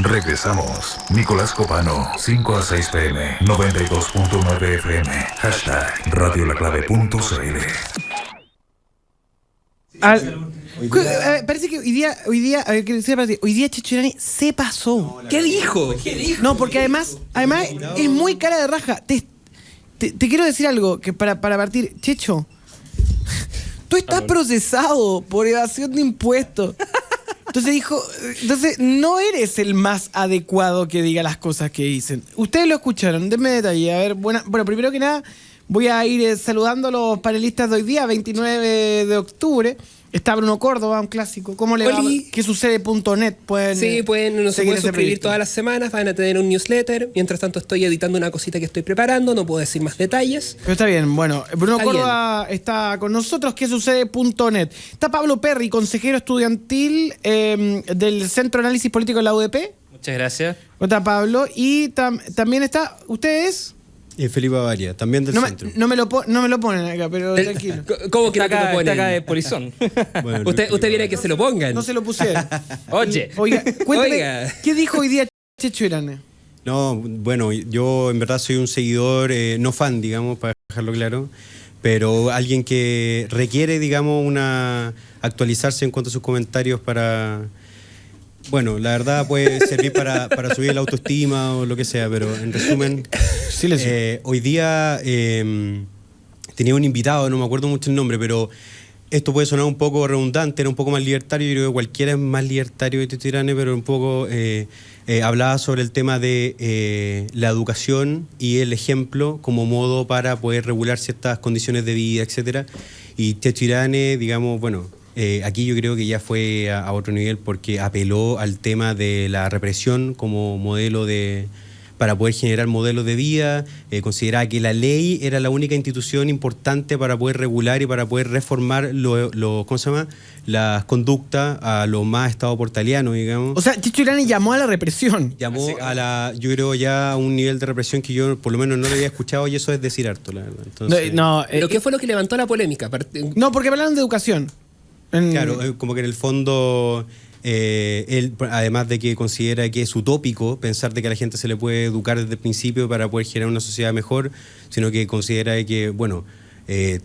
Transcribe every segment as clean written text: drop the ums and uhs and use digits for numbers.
Regresamos. Nicolás Copano, 5 a 6 pm, 92.9 FM. Hashtag radiolaclave.cl. Parece que hoy día Checho Irane se pasó. ¿Qué dijo? No, porque además es muy cara de raja. Te quiero decir algo que para partir, Checho, tú estás procesado por evasión de impuestos. Entonces no eres el más adecuado que diga las cosas que dicen. Ustedes lo escucharon, denme detalle. A ver, bueno, primero que nada, voy a ir saludando a los panelistas de hoy día, 29 de octubre. Está Bruno Córdoba, un clásico. ¿Cómo le va? ¿Qué sucede.net? Se pueden suscribir todas las semanas, van a tener un newsletter. Mientras tanto estoy editando una cosita que estoy preparando, no puedo decir más detalles. Pero está bien, bueno, Bruno Córdoba está con nosotros, ¿qué sucede.net? Está Pablo Perry, consejero estudiantil del Centro de Análisis Político de la UDP. Muchas gracias. Está Pablo, y también está, ¿usted es? Felipe Bavaria, también del centro. No me lo ponen acá, pero tranquilo. ¿Cómo que está no te lo ponen? Está acá de polizón. Bueno, usted viene a que se lo pongan. No se lo pusieron. Oye. Oiga, cuéntame, ¿qué dijo hoy día Checho Irane? No, bueno, yo en verdad soy un seguidor, no fan, digamos, para dejarlo claro, pero alguien que requiere, digamos, actualizarse en cuanto a sus comentarios para... Bueno, la verdad puede servir para subir la autoestima o lo que sea, pero en resumen, hoy día tenía un invitado, no me acuerdo mucho el nombre, pero esto puede sonar un poco redundante, era un poco más libertario, yo creo que cualquiera es más libertario que Checho Irane, pero un poco hablaba sobre el tema de la educación y el ejemplo como modo para poder regular ciertas condiciones de vida, etcétera. Y Checho Irane, digamos, bueno... aquí yo creo que ya fue a otro nivel porque apeló al tema de la represión como modelo para poder generar modelos de vida, consideraba que la ley era la única institución importante para poder regular y para poder reformar ¿cómo se llama? Las conductas a lo más estado portaliano, digamos. O sea, Checho Irane llamó a la represión. Llamó yo creo ya a un nivel de represión que yo por lo menos no lo había escuchado y eso es decir harto, la verdad. Entonces, ¿Pero qué fue lo que levantó la polémica? No, porque hablaron de educación. Claro, como que en el fondo, él, además de que considera que es utópico pensar de que a la gente se le puede educar desde el principio para poder generar una sociedad mejor, sino que considera que, bueno,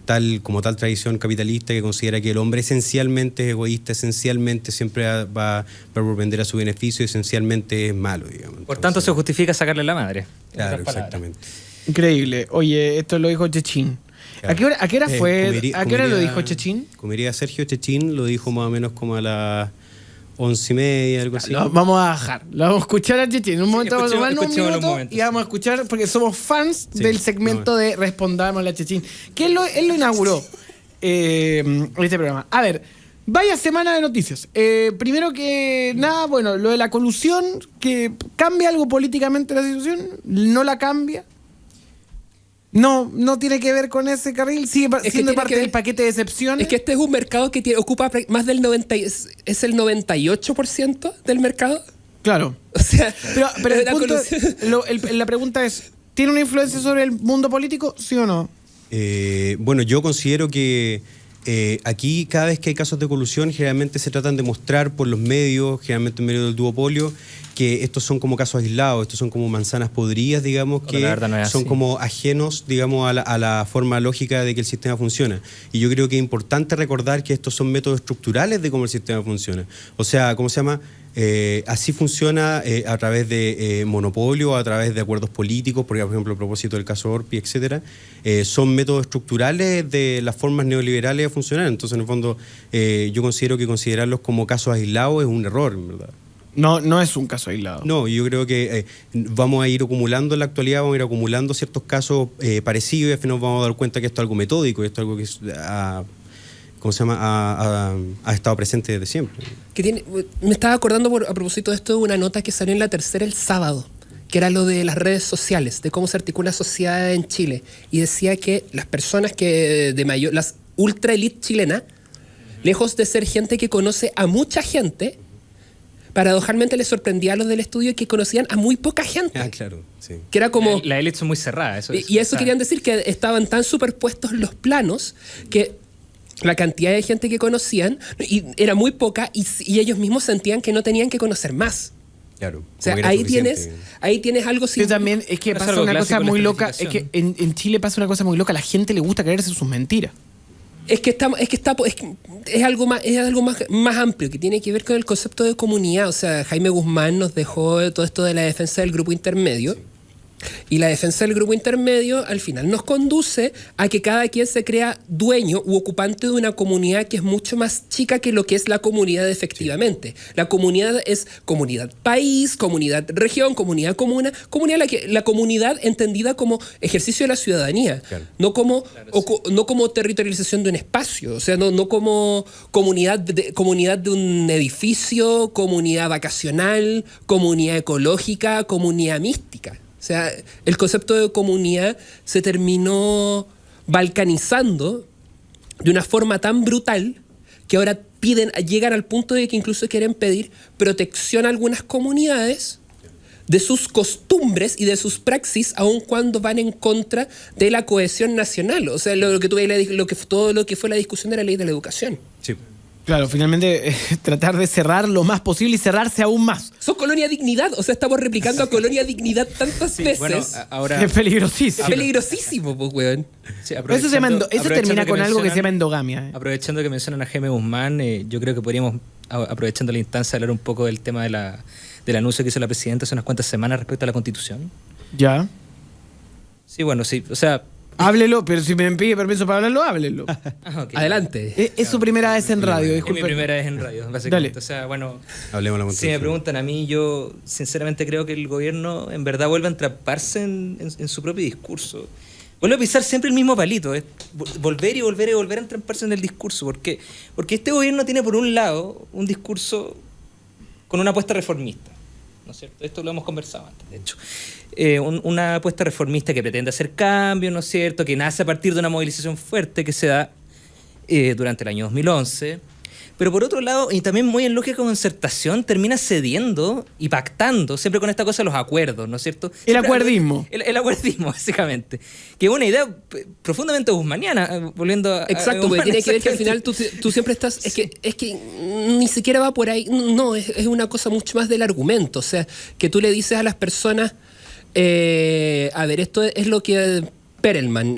tal tradición capitalista que considera que el hombre esencialmente es egoísta, esencialmente siempre va a propender a su beneficio y esencialmente es malo, digamos. Entonces, por tanto, se justifica sacarle la madre. Claro, exactamente. Increíble. Oye, esto lo dijo Chechín. Claro. ¿A qué hora fue? ¿A qué hora lo dijo Chechín? Como diría Sergio, Chechín lo dijo más o menos como a las 11:30, algo así. Vamos a bajar. Lo vamos a escuchar a Chechín. En un momento vamos a tomar un minuto momentos, y vamos a escuchar, porque somos fans del segmento de Respondamos a Chechín. Que él lo inauguró en este programa. A ver, vaya semana de noticias. Primero que nada, bueno, lo de la colusión, que cambia algo políticamente la situación, no la cambia. No tiene que ver con ese carril, sigue siendo parte del paquete de excepciones. Es que este es un mercado que ocupa más del es el 98% del mercado. Claro. O sea, pero la pregunta es, ¿tiene una influencia sobre el mundo político, sí o no? Bueno, yo considero que aquí cada vez que hay casos de colusión generalmente se tratan de mostrar por los medios, generalmente en medio del duopolio, que estos son como casos aislados, estos son como manzanas podridas, digamos, que no son como ajenos, digamos, a la forma lógica de que el sistema funciona. Y yo creo que es importante recordar que estos son métodos estructurales de cómo el sistema funciona. O sea, ¿cómo se llama? Así funciona a través de monopolio, a través de acuerdos políticos, porque por ejemplo a propósito del caso Orpi, etcétera, son métodos estructurales de las formas neoliberales de funcionar. Entonces, en el fondo, yo considero que considerarlos como casos aislados es un error, en verdad. No es un caso aislado. No, yo creo que vamos a ir acumulando en la actualidad, vamos a ir acumulando ciertos casos parecidos y al final nos vamos a dar cuenta que esto es algo metódico, esto es algo que ¿cómo se llama? Ha estado presente desde siempre. Me estaba acordando a propósito de esto de una nota que salió en La Tercera el sábado, que era lo de las redes sociales, de cómo se articula la sociedad en Chile. Y decía que las personas las ultra elite chilenas, lejos de ser gente que conoce a mucha gente, paradojalmente les sorprendía a los del estudio que conocían a muy poca gente. Ah, claro, sí. Que era como... Las élites son muy cerradas. Eso querían decir que estaban tan superpuestos los planos que la cantidad de gente que conocían era muy poca y ellos mismos sentían que no tenían que conocer más. Claro. O sea, como que era suficiente. ahí tienes algo Sí, también es que Pero es pasa algo una clásico cosa en la muy loca. Es que especificación. en Chile pasa una cosa muy loca. A la gente le gusta creerse sus mentiras. Es algo más amplio que tiene que ver con el concepto de comunidad. O sea, Jaime Guzmán nos dejó todo esto de la defensa del grupo intermedio. Y la defensa del grupo intermedio al final nos conduce a que cada quien se crea dueño u ocupante de una comunidad que es mucho más chica que lo que es la comunidad efectivamente. La comunidad es comunidad país, comunidad región, comunidad comuna, la comunidad entendida como ejercicio de la ciudadanía, Claro. no como territorialización de un espacio, o sea, no como comunidad de un edificio, comunidad vacacional, comunidad ecológica, comunidad mística. O sea, el concepto de comunidad se terminó balcanizando de una forma tan brutal que ahora llegan al punto de que incluso quieren pedir protección a algunas comunidades de sus costumbres y de sus praxis, aun cuando van en contra de la cohesión nacional. O sea, todo lo que fue la discusión de la ley de la educación. Sí. Claro, finalmente tratar de cerrar lo más posible y cerrarse aún más. Son Colonia Dignidad. O sea, estamos replicando a Colonia Dignidad tantas veces. Bueno, ahora... Es peligrosísimo. Es peligrosísimo, pues, weón. Sí, Eso termina con algo que se llama endogamia. Aprovechando que mencionan a Jaime Guzmán, yo creo que podríamos, aprovechando la instancia, hablar un poco del tema del anuncio que hizo la presidenta hace unas cuantas semanas respecto a la Constitución. Ya. Sí, bueno, sí, o sea... Háblelo, pero si me pide permiso para hablarlo, háblelo. ok. Adelante. Es su primera vez en radio, Es mi disculpe. primera vez en radio, básicamente. Dale. O sea, bueno, Hablemos de la si me Constitución. preguntan a mí, yo sinceramente creo que el gobierno en verdad vuelve a entramparse en su propio discurso. Vuelve a pisar siempre el mismo palito, es volver y volver y volver a entramparse en el discurso. Porque este gobierno tiene por un lado un discurso con una apuesta reformista, ¿no es cierto? Esto lo hemos conversado antes, de hecho. Una apuesta reformista que pretende hacer cambios, ¿no es cierto? Que nace a partir de una movilización fuerte que se da durante el año 2011. Pero por otro lado, y también muy en lógica de concertación, termina cediendo y pactando, siempre con esta cosa de los acuerdos, ¿no es cierto? El Siempre acuerdismo. El acuerdismo, básicamente. Que es una idea profundamente guzmaniana, volviendo a... Exacto, Guzmán, porque tiene que ver que al exactamente. final tú siempre estás... Es que ni siquiera va por ahí. No, es una cosa mucho más del argumento. O sea, que tú le dices a las personas... a ver, esto es lo que Perelman,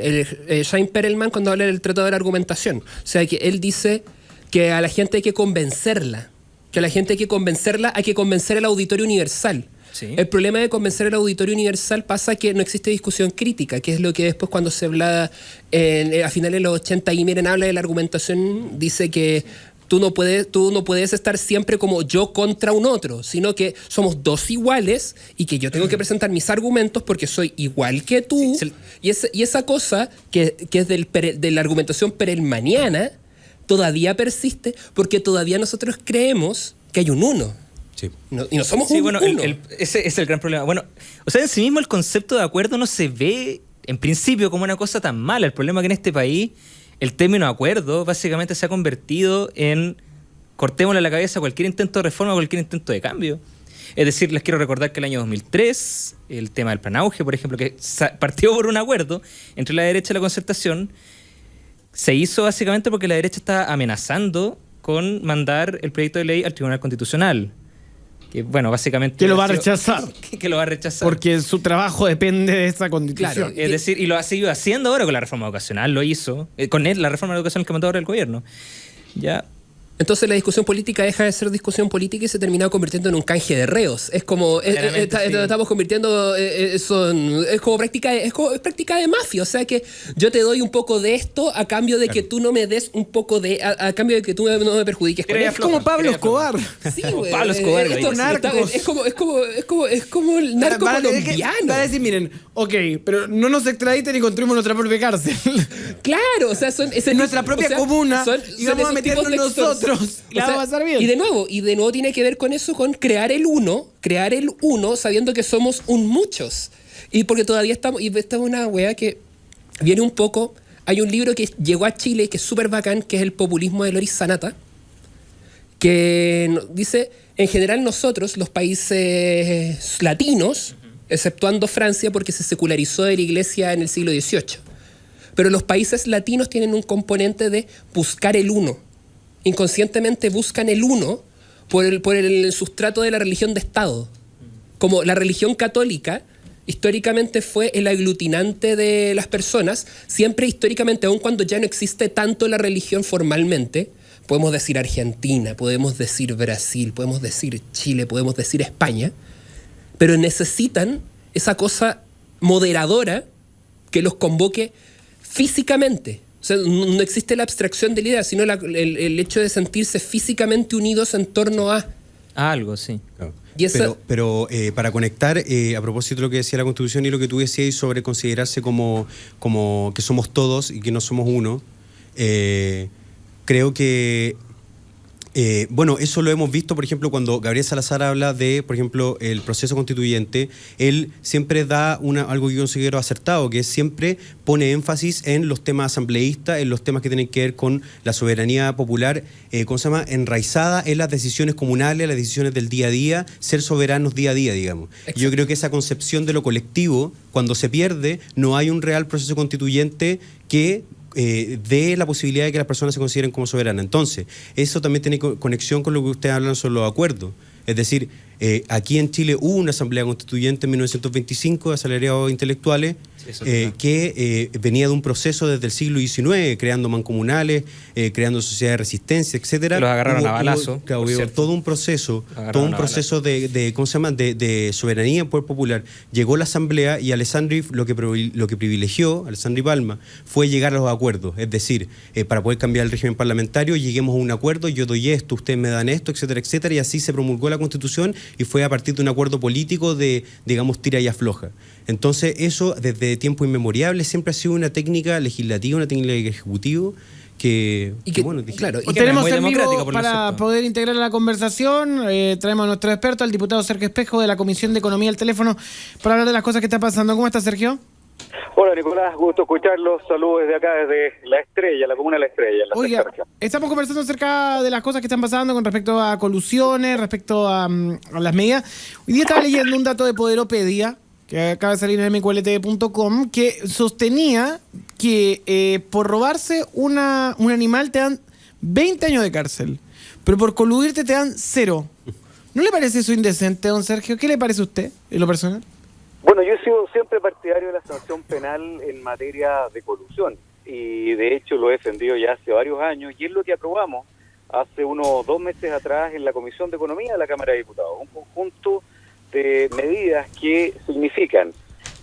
Jaime Perelman, cuando habla del tratado de la argumentación. O sea, que él dice que a la gente hay que convencerla. Que a la gente hay que convencerla, hay que convencer al auditorio universal. Sí. El problema de convencer al auditorio universal pasa que no existe discusión crítica, que es lo que después cuando se habla a finales de los 80 y miren, habla de la argumentación, dice que tú no puedes estar siempre como yo contra un otro, sino que somos dos iguales y que yo tengo que presentar mis argumentos porque soy igual que tú. Sí, Y esa cosa que es de la argumentación perelmaniana todavía persiste porque todavía nosotros creemos que hay un uno. Sí. Y no somos Sí, un bueno, uno. ese es el gran problema. Bueno, o sea, en sí mismo el concepto de acuerdo no se ve en principio como una cosa tan mala. El problema es que en este país el término acuerdo básicamente se ha convertido en cortémosle la cabeza a cualquier intento de reforma, a cualquier intento de cambio. Es decir, les quiero recordar que el año 2003, el tema del plan auge, por ejemplo, que partió por un acuerdo entre la derecha y la concertación, se hizo básicamente porque la derecha estaba amenazando con mandar el proyecto de ley al Tribunal Constitucional. Que, bueno, básicamente... Que lo va a rechazar. Que lo va a rechazar. Porque su trabajo depende de esa constitución. Claro. Es decir, y lo ha seguido haciendo ahora con la reforma educacional, lo hizo. Con la reforma educacional que mandó ahora el gobierno. Ya... Entonces la discusión política deja de ser discusión política y se termina convirtiendo en un canje de reos. Es como Claramente, sí. estamos convirtiendo es como práctica de mafia. O sea que yo te doy un poco de esto a cambio de que tú no me des un poco de a cambio de que tú no me perjudiques con Crea esto. Es como Pablo Crea Escobar. Sí, Como güey. Pablo Escobar, Esto güey. Narcos. es como el narco Van a tener que- colombiano. van a decir, miren, ok, pero no nos extraditen y construimos nuestra propia cárcel. Claro, o sea, son En nuestra propia comuna, y vamos a esos meternos tipos de nosotros, y la vamos a pasar bien. Y de nuevo tiene que ver con eso, con crear el uno sabiendo que somos un muchos. Y porque todavía estamos, y esta es una wea que viene un poco, hay un libro que llegó a Chile que es súper bacán, que es El populismo de Loris Sanata, que dice, en general nosotros, los países latinos, exceptuando Francia porque se secularizó de la iglesia en el siglo XVIII, pero los países latinos tienen un componente de buscar el uno. Inconscientemente buscan el uno por el sustrato de la religión de Estado. como la religión católica históricamente fue el aglutinante de las personas, siempre históricamente, aun cuando ya no existe tanto la religión formalmente, podemos decir Argentina, podemos decir Brasil, podemos decir Chile, podemos decir España, pero necesitan esa cosa moderadora que los convoque físicamente. O sea, no existe la abstracción de la idea, sino el hecho de sentirse físicamente unidos en torno a Algo, sí. Claro. Y esa- Pero para conectar, a propósito de lo que decía la Constitución y lo que tú decías sobre considerarse como que somos todos y que no somos uno, creo que, bueno, eso lo hemos visto, por ejemplo, cuando Gabriel Salazar habla de, por ejemplo, el proceso constituyente, él siempre da algo que yo considero acertado, que es siempre pone énfasis en los temas asambleístas, en los temas que tienen que ver con la soberanía popular, ¿cómo se llama? Enraizada en las decisiones comunales, las decisiones del día a día, ser soberanos día a día, digamos. Y yo creo que esa concepción de lo colectivo, cuando se pierde, no hay un real proceso constituyente que dé la posibilidad de que las personas se consideren como soberanas. Entonces, eso también tiene conexión con lo que ustedes hablan sobre los acuerdos. Es decir, aquí en Chile hubo una asamblea constituyente en 1925 de asalariados intelectuales que venía de un proceso desde el siglo XIX, creando mancomunales, creando sociedades de resistencia, etcétera. Que los agarraron a balazo, Claro, por hubo cierto. todo un proceso, Agarraron a de ¿cómo se llama? De soberanía en poder popular. Llegó la asamblea y Alessandri lo que privilegió, Alessandri Palma, fue llegar a los acuerdos. Es decir, para poder cambiar el régimen parlamentario, lleguemos a un acuerdo, yo doy esto, ustedes me dan esto, etcétera, etcétera, y así se promulgó la Constitución y fue a partir de un acuerdo político de, digamos, tira y afloja. Entonces, eso desde tiempo inmemorial siempre ha sido una técnica legislativa, una técnica ejecutiva que bueno, claro, Os y que tenemos muy en vivo democrática, por lo para cierto. poder integrar la conversación. Traemos a nuestro experto, al diputado Sergio Espejo de la Comisión de Economía al teléfono para hablar de las cosas que está pasando. ¿Cómo está, Sergio? Hola Nicolás, gusto escucharlos. Saludos desde acá, desde La Estrella, la comuna de La Estrella. En la Oiga, sexta región. estamos conversando acerca de las cosas que están pasando con respecto a colusiones, respecto a las medidas. Hoy día estaba leyendo un dato de Poderopedia, que acaba de salir en mqlt.com, que sostenía que por robarse un animal te dan 20 años de cárcel, pero por coludirte te dan 0. ¿No le parece eso indecente, don Sergio? ¿Qué le parece a usted, en lo personal? Bueno, yo he sido siempre partidario de la sanción penal en materia de colusión y de hecho lo he defendido ya hace varios años y es lo que aprobamos hace unos 2 meses atrás en la Comisión de Economía de la Cámara de Diputados. Un conjunto de medidas que significan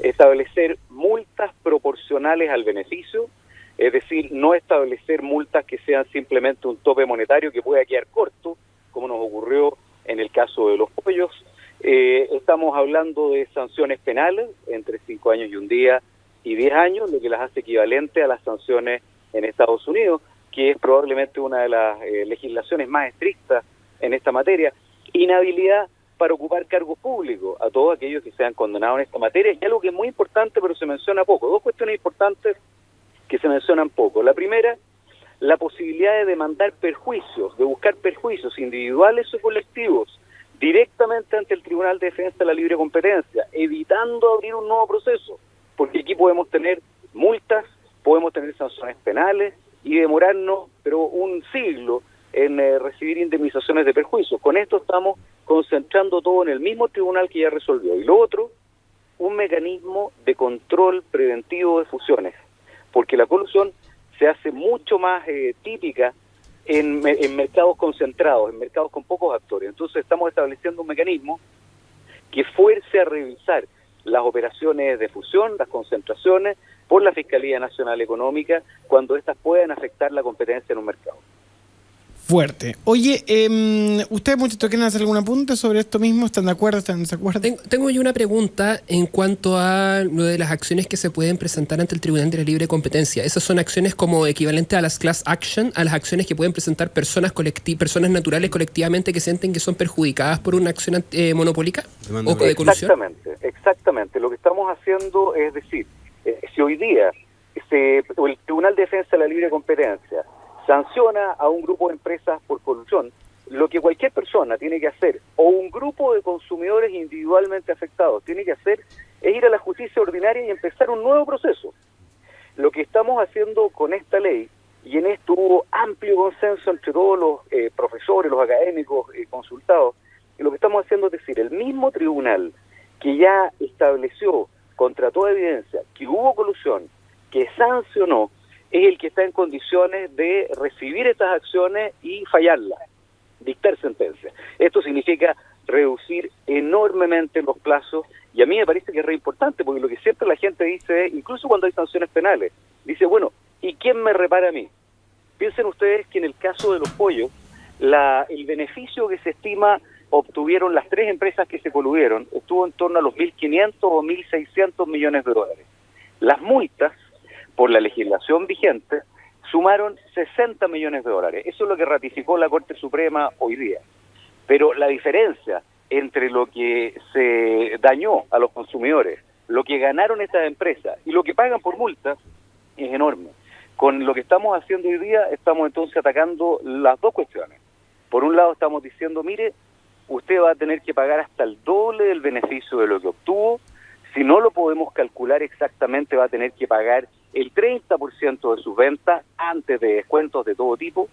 establecer multas proporcionales al beneficio, es decir, no establecer multas que sean simplemente un tope monetario que pueda quedar corto, como nos ocurrió en el caso de los pollos. Estamos hablando de sanciones penales entre 5 años y 1 día y 10 años, lo que las hace equivalente a las sanciones en Estados Unidos, que es probablemente una de las legislaciones más estrictas en esta materia. Inhabilidad para ocupar cargos públicos a todos aquellos que sean condenados en esta materia, y algo que es muy importante pero se menciona poco. 2 cuestiones importantes que se mencionan poco. La primera, la posibilidad de demandar perjuicios, de buscar perjuicios individuales o colectivos directamente ante el Tribunal de Defensa de la Libre Competencia, evitando abrir un nuevo proceso, porque aquí podemos tener multas, podemos tener sanciones penales y demorarnos, pero un siglo en recibir indemnizaciones de perjuicios. Con esto estamos concentrando todo en el mismo tribunal que ya resolvió. Y lo otro, un mecanismo de control preventivo de fusiones, porque la colusión se hace mucho más típica en mercados concentrados, en mercados con pocos actores. Entonces estamos estableciendo un mecanismo que fuerce a revisar las operaciones de fusión, las concentraciones, por la Fiscalía Nacional Económica, cuando éstas puedan afectar la competencia en un mercado. Fuerte. Oye, ¿ustedes, muchachos, quieren hacer algún apunte sobre esto mismo? ¿Están de acuerdo? ¿Están en desacuerdo? Tengo yo una pregunta en cuanto a lo de las acciones que se pueden presentar ante el Tribunal de la Libre Competencia. ¿Esas son acciones como equivalentes a las class action, a las acciones que pueden presentar personas naturales colectivamente que sienten que son perjudicadas por una acción monopólica o de colusión? Exactamente. Lo que estamos haciendo es decir, si hoy día el Tribunal de Defensa de la Libre Competencia sanciona a un grupo de empresas por colusión, lo que cualquier persona tiene que hacer, o un grupo de consumidores individualmente afectados tiene que hacer, es ir a la justicia ordinaria y empezar un nuevo proceso. Lo que estamos haciendo con esta ley, y en esto hubo amplio consenso entre todos los profesores, los académicos consultados, y lo que estamos haciendo es decir, el mismo tribunal que ya estableció contra toda evidencia que hubo colusión, que sancionó, es el que está en condiciones de recibir estas acciones y fallarlas, dictar sentencia. Esto significa reducir enormemente los plazos, y a mí me parece que es re importante, porque lo que siempre la gente dice, incluso cuando hay sanciones penales, dice, bueno, ¿y quién me repara a mí? Piensen ustedes que en el caso de los pollos, el beneficio que se estima obtuvieron las 3 empresas que se coludieron estuvo en torno a los 1.500 o 1.600 millones de dólares. Las multas, por la legislación vigente, sumaron 60 millones de dólares. Eso es lo que ratificó la Corte Suprema hoy día. Pero la diferencia entre lo que se dañó a los consumidores, lo que ganaron estas empresas y lo que pagan por multas es enorme. Con lo que estamos haciendo hoy día, estamos entonces atacando las dos cuestiones. Por un lado estamos diciendo, mire, usted va a tener que pagar hasta el doble del beneficio de lo que obtuvo. Si no lo podemos calcular exactamente, va a tener que pagar el 30% de sus ventas antes de descuentos de todo tipo.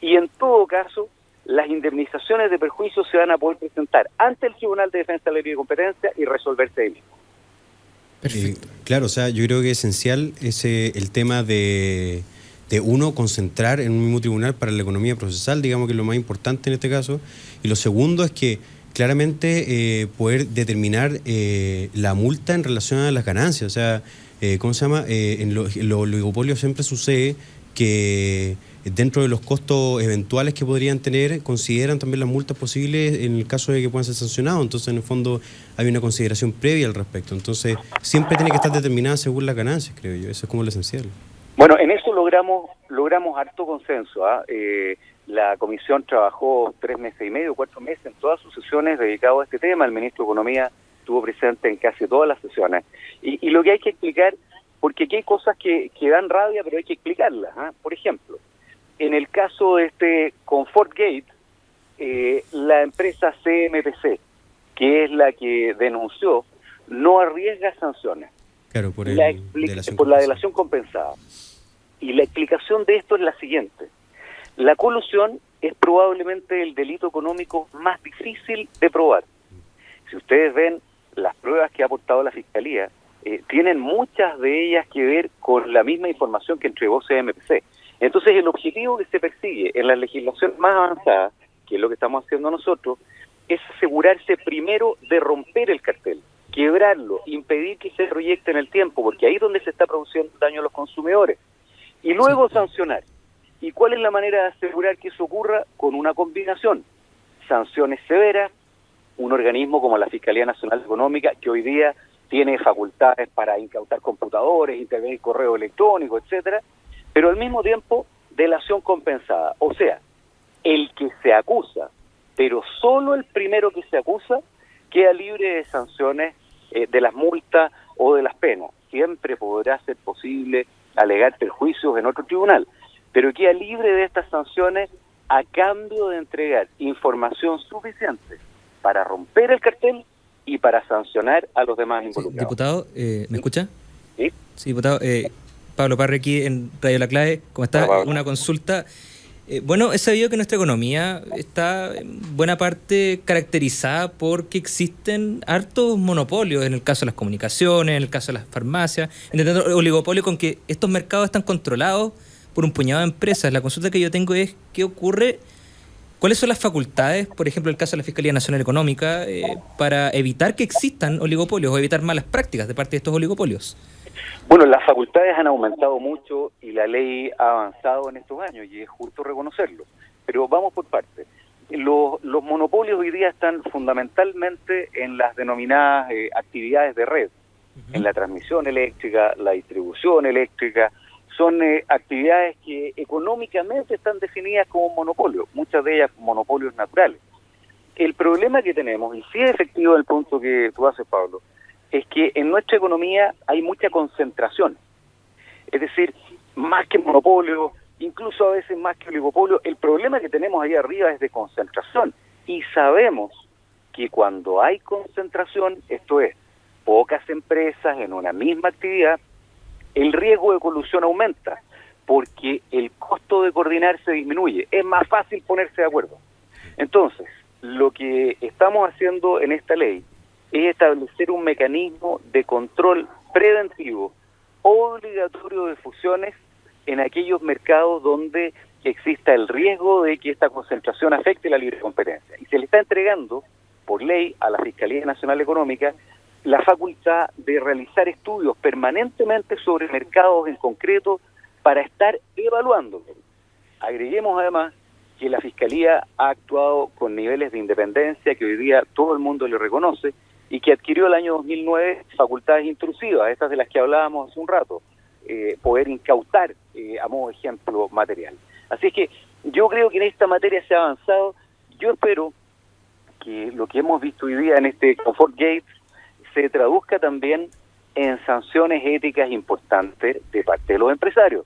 Y en todo caso, las indemnizaciones de perjuicio se van a poder presentar ante el Tribunal de Defensa de la Libre Competencia y resolverse ahí mismo. Perfecto. Claro, o sea, yo creo que es esencial el tema de uno, concentrar en un mismo tribunal para la economía procesal, digamos que es lo más importante en este caso. Y lo segundo es que claramente poder determinar la multa en relación a las ganancias. O sea, ¿cómo se llama? En los oligopolios siempre sucede que dentro de los costos eventuales que podrían tener, consideran también las multas posibles en el caso de que puedan ser sancionados. Entonces, en el fondo, hay una consideración previa al respecto. Entonces, siempre tiene que estar determinada según las ganancias, creo yo. Eso es como lo esencial. Bueno, en eso logramos harto consenso. La comisión trabajó 3 meses y medio, 4 meses en todas sus sesiones dedicadas a este tema. El ministro de Economía estuvo presente en casi todas las sesiones. Y lo que hay que explicar, porque aquí hay cosas que dan rabia, pero hay que explicarlas. Por ejemplo, en el caso de Comfort Gate, la empresa CMPC, que es la que denunció, no arriesga sanciones. Claro, por la delación compensada. Y la explicación de esto es la siguiente. La colusión es probablemente el delito económico más difícil de probar. Si ustedes ven las pruebas que ha aportado la Fiscalía, tienen muchas de ellas que ver con la misma información que entregó CMPC. Entonces, el objetivo que se persigue en la legislación más avanzada, que es lo que estamos haciendo nosotros, es asegurarse primero de romper el cartel, quebrarlo, impedir que se proyecte en el tiempo, porque ahí es donde se está produciendo daño a los consumidores, y luego sancionar. ¿Y cuál es la manera de asegurar que eso ocurra? Con una combinación: sanciones severas, un organismo como la Fiscalía Nacional Económica, que hoy día tiene facultades para incautar computadores, intervenir correo electrónico, etcétera, pero al mismo tiempo delación compensada. O sea, el que se acusa, pero solo el primero que se acusa, queda libre de sanciones, de las multas o de las penas. Siempre podrá ser posible alegar perjuicios en otro tribunal, pero queda libre de estas sanciones a cambio de entregar información suficiente para romper el cartel y para sancionar a los demás involucrados. Sí, diputado, ¿me escucha? Sí. Sí, diputado. Pablo Parre aquí en Radio La Clave. ¿Cómo está? Hola, Pablo. Una consulta. Bueno, es sabido que nuestra economía está en buena parte caracterizada porque existen hartos monopolios, en el caso de las comunicaciones, en el caso de las farmacias, entendiendo oligopolio con que estos mercados están controlados por un puñado de empresas. La consulta que yo tengo es, ¿qué ocurre? ¿Cuáles son las facultades, por ejemplo, en el caso de la Fiscalía Nacional Económica, para evitar que existan oligopolios o evitar malas prácticas de parte de estos oligopolios? Bueno, las facultades han aumentado mucho y la ley ha avanzado en estos años, y es justo reconocerlo. Pero vamos por partes. Los monopolios hoy día están fundamentalmente en las denominadas actividades de red, en la transmisión eléctrica, la distribución eléctrica. Son actividades que económicamente están definidas como monopolios, muchas de ellas monopolios naturales. El problema que tenemos, y sí es efectivo el punto que tú haces, Pablo, es que en nuestra economía hay mucha concentración. Es decir, más que monopolio, incluso a veces más que oligopolio, el problema que tenemos ahí arriba es de concentración. Y sabemos que cuando hay concentración, esto es, pocas empresas en una misma actividad, el riesgo de colusión aumenta, porque el costo de coordinar se disminuye. Es más fácil ponerse de acuerdo. Entonces, lo que estamos haciendo en esta ley es establecer un mecanismo de control preventivo obligatorio de fusiones en aquellos mercados donde exista el riesgo de que esta concentración afecte la libre competencia. Y se le está entregando, por ley, a la Fiscalía Nacional Económica la facultad de realizar estudios permanentemente sobre mercados en concreto para estar evaluando. Agreguemos además que la Fiscalía ha actuado con niveles de independencia que hoy día todo el mundo le reconoce y que adquirió el año 2009 facultades intrusivas, estas de las que hablábamos hace un rato, poder incautar, a modo de ejemplo, material. Así es que yo creo que en esta materia se ha avanzado. Yo espero que lo que hemos visto hoy día en este Comfort Gate se traduzca también en sanciones éticas importantes de parte de los empresarios.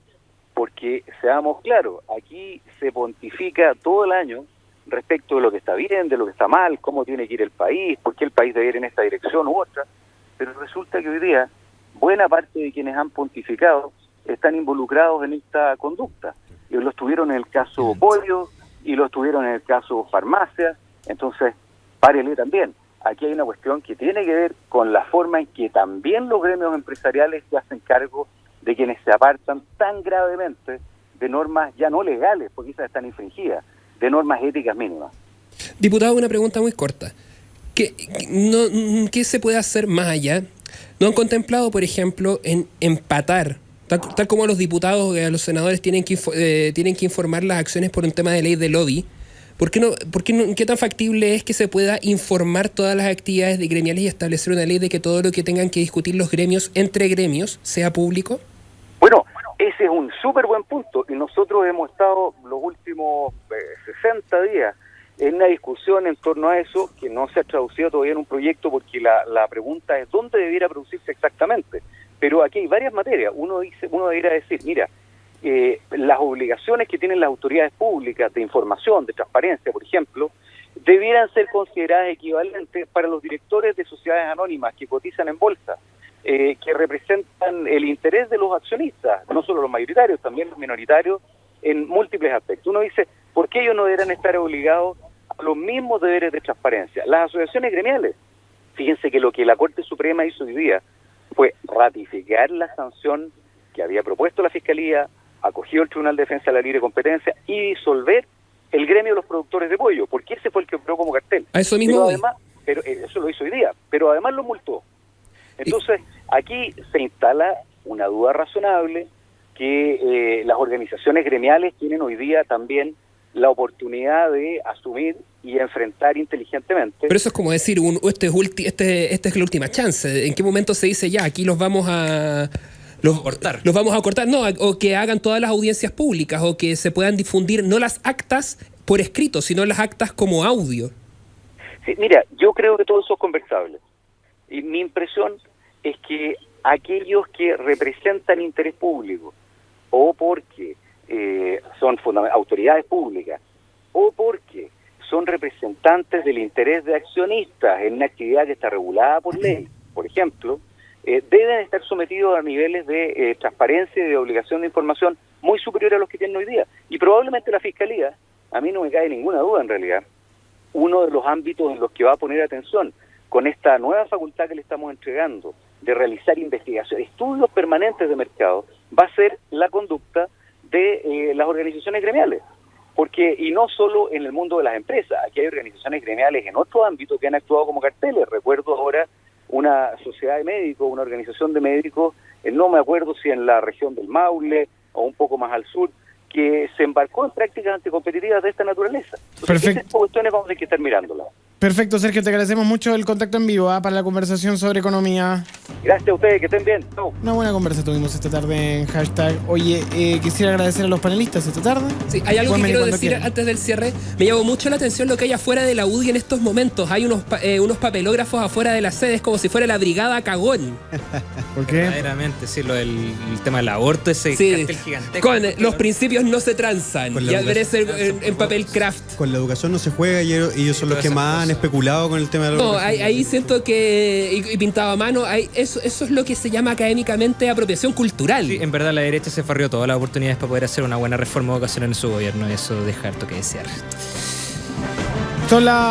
Porque, seamos claros, aquí se pontifica todo el año respecto de lo que está bien, de lo que está mal, cómo tiene que ir el país, por qué el país debe ir en esta dirección u otra, pero resulta que hoy día buena parte de quienes han pontificado están involucrados en esta conducta. Y lo estuvieron en el caso pollo y lo estuvieron en el caso farmacia, entonces párele también. Aquí hay una cuestión que tiene que ver con la forma en que también los gremios empresariales se hacen cargo de quienes se apartan tan gravemente de normas ya no legales, porque esas están infringidas, de normas éticas mínimas. Diputado, una pregunta muy corta. ¿Qué se puede hacer más allá? ¿No han contemplado, por ejemplo, en empatar, tal como los diputados, los senadores tienen que informar las acciones por un tema de ley de lobby? ¿Qué tan factible es que se pueda informar todas las actividades de gremiales y establecer una ley de que todo lo que tengan que discutir los gremios entre gremios sea público? Bueno, ese es un súper buen punto y nosotros hemos estado los últimos 60 días en una discusión en torno a eso que no se ha traducido todavía en un proyecto porque la pregunta es dónde debiera producirse exactamente. Pero aquí hay varias materias. Uno debiera decir, mira, las obligaciones que tienen las autoridades públicas de información, de transparencia, por ejemplo, debieran ser consideradas equivalentes para los directores de sociedades anónimas que cotizan en bolsa, que representan el interés de los accionistas, no solo los mayoritarios, también los minoritarios, en múltiples aspectos. Uno dice, ¿por qué ellos no deberán estar obligados a los mismos deberes de transparencia? Las asociaciones gremiales, fíjense que lo que la Corte Suprema hizo hoy día fue ratificar la sanción que había propuesto la Fiscalía, acogió el Tribunal de Defensa de la Libre Competencia y disolver el gremio de los productores de pollo, porque ese fue el que operó como cartel. A eso mismo pero eso lo hizo hoy día, pero además lo multó. Entonces, aquí se instala una duda razonable que las organizaciones gremiales tienen hoy día también la oportunidad de asumir y enfrentar inteligentemente. Pero eso es como decir, esta es la última chance. ¿En qué momento se dice ya, aquí los vamos a cortar? Los vamos a cortar, no, o que hagan todas las audiencias públicas, o que se puedan difundir no las actas por escrito, sino las actas como audio. Sí, mira, yo creo que todo eso es conversable. Y mi impresión es que aquellos que representan interés público, o porque son autoridades públicas, o porque son representantes del interés de accionistas en una actividad que está regulada por ley, por ejemplo, deben estar sometidos a niveles de transparencia y de obligación de información muy superiores a los que tienen hoy día. Y probablemente la Fiscalía, a mí no me cae ninguna duda en realidad, uno de los ámbitos en los que va a poner atención con esta nueva facultad que le estamos entregando de realizar investigaciones, estudios permanentes de mercado, va a ser la conducta de las organizaciones gremiales. Porque, y no solo en el mundo de las empresas, aquí hay organizaciones gremiales en otro ámbito que han actuado como carteles. Recuerdo ahora una sociedad de médicos, una organización de médicos, no me acuerdo si en la región del Maule o un poco más al sur, que se embarcó en prácticas anticompetitivas de esta naturaleza. Entonces, perfecto. Estas cuestiones vamos a tener que estar mirándolas. Perfecto, Sergio, te agradecemos mucho el contacto en vivo para la conversación sobre economía. Gracias a ustedes, que estén bien. Chau. Una buena conversa tuvimos esta tarde en Hashtag. Oye, quisiera agradecer a los panelistas esta tarde. Sí, hay algo que quiero decir quieran. antes del cierre. Me llamó mucho la atención lo que hay afuera de la UDI en estos momentos. Hay unos papelógrafos afuera de las sedes como si fuera la brigada Cagón. ¿Por qué? Verdaderamente, sí, el tema del aborto, ese Sí, cartel gigantesco. con los principios no se transan. Con la Ya educación. veré en papel craft. Con la educación no se juega y ellos son los que más han especulado con el tema de la No, educación. ahí siento que, y pintado a mano, eso es lo que se llama académicamente apropiación cultural. Sí, en verdad la derecha se farrió todas las oportunidades para poder hacer una buena reforma educacional en su gobierno, y eso deja harto que desear. Son las